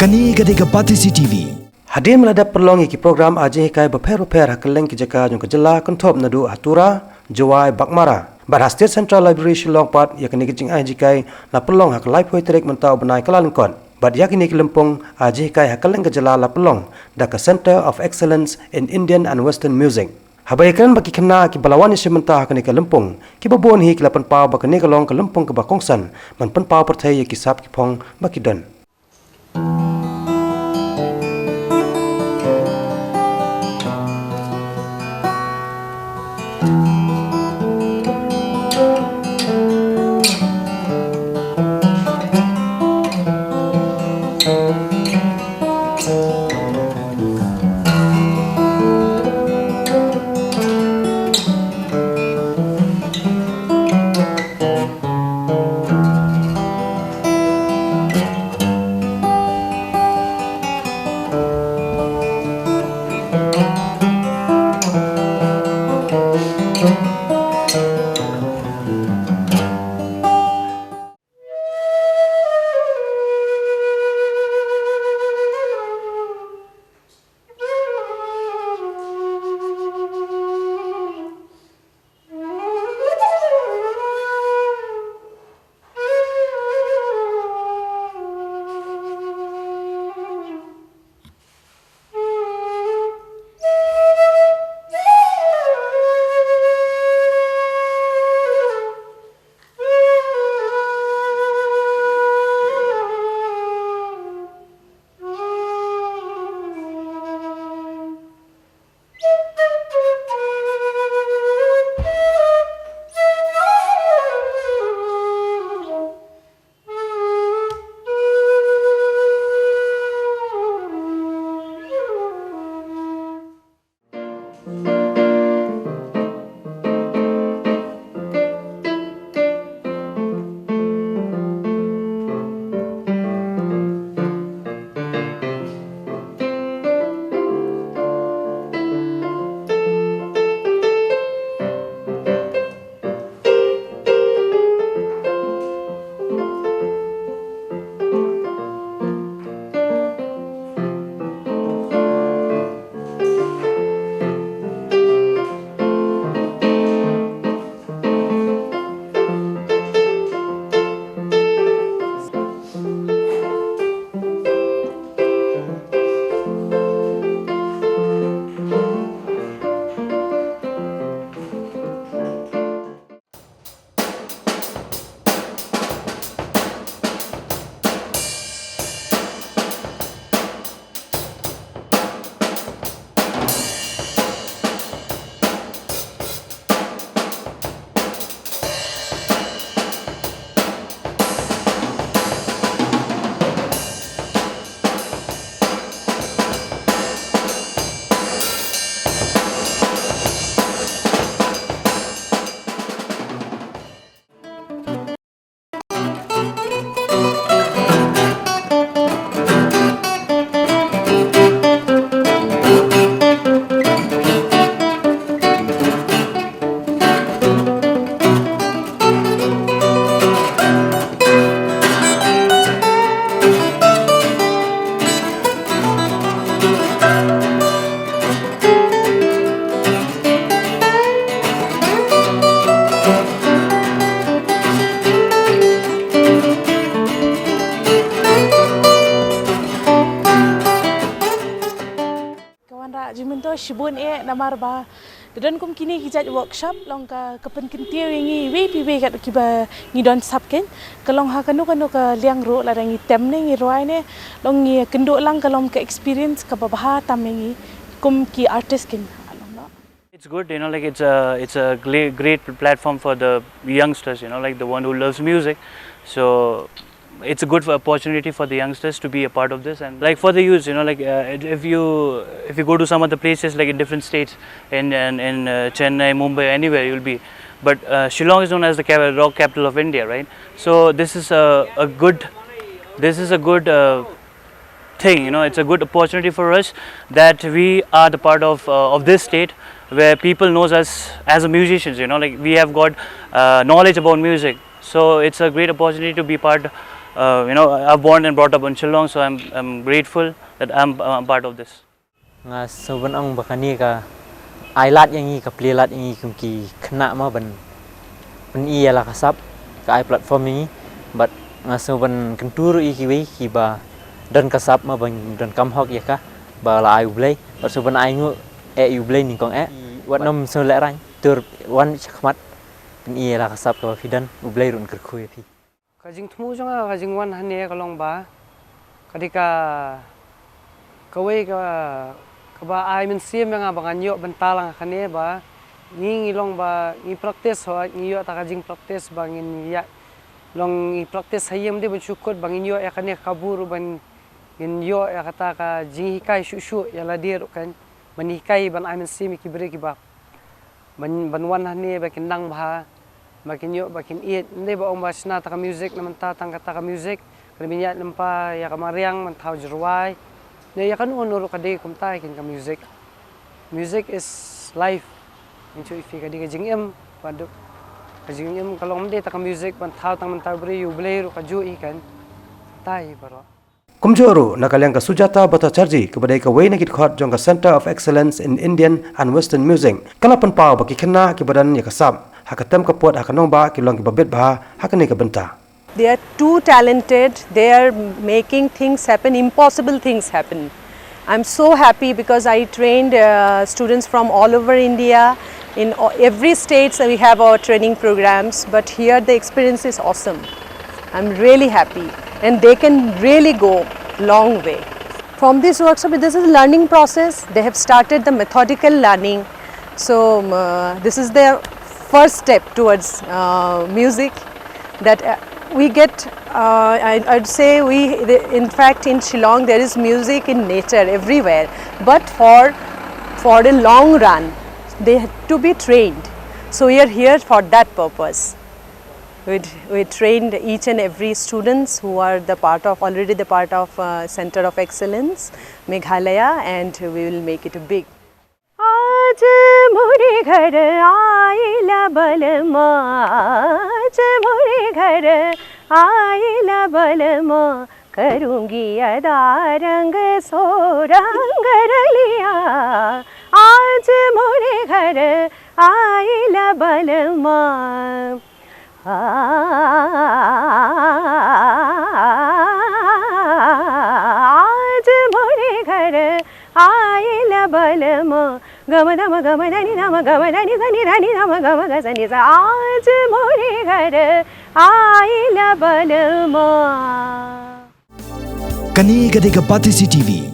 Kani gadega Bati CCTV. Hadim lada perlongi ki program aje kai beper hakeleng ki jaka jong kejela kontop nadu atura jawai bakmara. Bar State Central Library Shillong Pat yakni ki jing aje kai la perlong hak live poetry mentau benai kelalengkon. Bad yakni ki lempong aje kai hakeleng kejela la perlong da Center of Excellence in Indian and Western Music. Habaikan bagi kena ki balawan isi mentah kini ke lempong ki babon hi ki lapan pau bakani ke long ke lempong ke bakongsan man pen pau pertai ki sap ki pong baki don. Shibun namar ba dan kum kini hijat workshop long ka kapan kentiu ingi we pi we kat kiba ngi don sapken kalong ha kanu ka liang ro la rangi temne ngi roi ne long ngi kendo lang kalong ka experience ka baha tamengi kum ki artist kin along no. It's good, like it's a great platform for the youngsters, like the one who loves music. So it's a good opportunity for the youngsters to be a part of this, and like for the youth, if you go to some other places, like in different states, in Chennai, Mumbai, anywhere you'll be, but Shillong is known as the rock capital of India, right? So this is a good thing, it's a good opportunity for us that we are the part of this state where people knows us as a musicians, like we have got knowledge about music. So it's a great opportunity to be part you know, I've born and brought up in Shillong, so I'm grateful that I'm part of this. Nga soban ang bakani ka ailat yang i ka playlat yang i kumki kena ma ban iya la kasap ka ai platform ini but nga soban kentur i ki ki ba dan kasap ma ban dan kam hok ya ka ba la ai ublay but soban ai ngu ublay ni kong wat nom so le ran tur wan chakmat iya la kasap ka fidan ublay run kerkhu pi kajing thmu jonga kajing wan hane kalong ba kadika kawai ka ai men sim nga bangan yo bentalang khane ba ngi long ba ngi practice ho ngi yo ta kajing practice bangin ya long ngi practice hayem de ban syukut bangin yo ya khane kaburu ban ngin yo ya kata ka jing hikai shu ya la dir kan ban hikai ban ai men sim ki bre ki ba ban wan hane ba kin nang ba makin yo bakin it ne ba om ba sna ta ka music naman ta tang kata ka music kaninya lempa ya kamariang man tau jerwai ne ya kan onoro kade kum tai kin ka music is life into ifi kade ka jingem paduk ka jingem kalau mde ta ka music man tau tang man tau bre yu ble ru ka ju ikan tai baro Kumjoro nakalyang ka Sujata Bhattacharjee kepada ka way nakit khot jong ka Center of Excellence in Indian and Western Music kalapan pau baki kena ki badan ya kasab hakatem ka pot hakanong ba ki long ki babet ba hakane ka benta. They are too talented. They are making things happen, impossible things happen. I'm so happy because I trained students from all over India. In every state we have our training programs, but here the experience is awesome. I'm really happy and they can really go long way. From this workshop, this is a learning process. They have started the methodical learning. So this is their first step towards music that we get, I'd say in fact in Shillong there is music in nature everywhere, but for a long run they have to be trained. So we are here for that purpose. We trained each and every students who are already the part of Center of Excellence, Meghalaya, and we will make it big. आज मोरे घर आइला बलमा आज मोरे घर आइला बलमा करूँगी अदा रंग सो रंग रलिया आज मोरे घर आइला बलमा आज मोरे घर आइला बलमा गम धम गम धनि धम गम धनि धनि धनि धम गम ग सनि सा आज मोरे घर आइला बलमा Kani Gadega Batisi TV.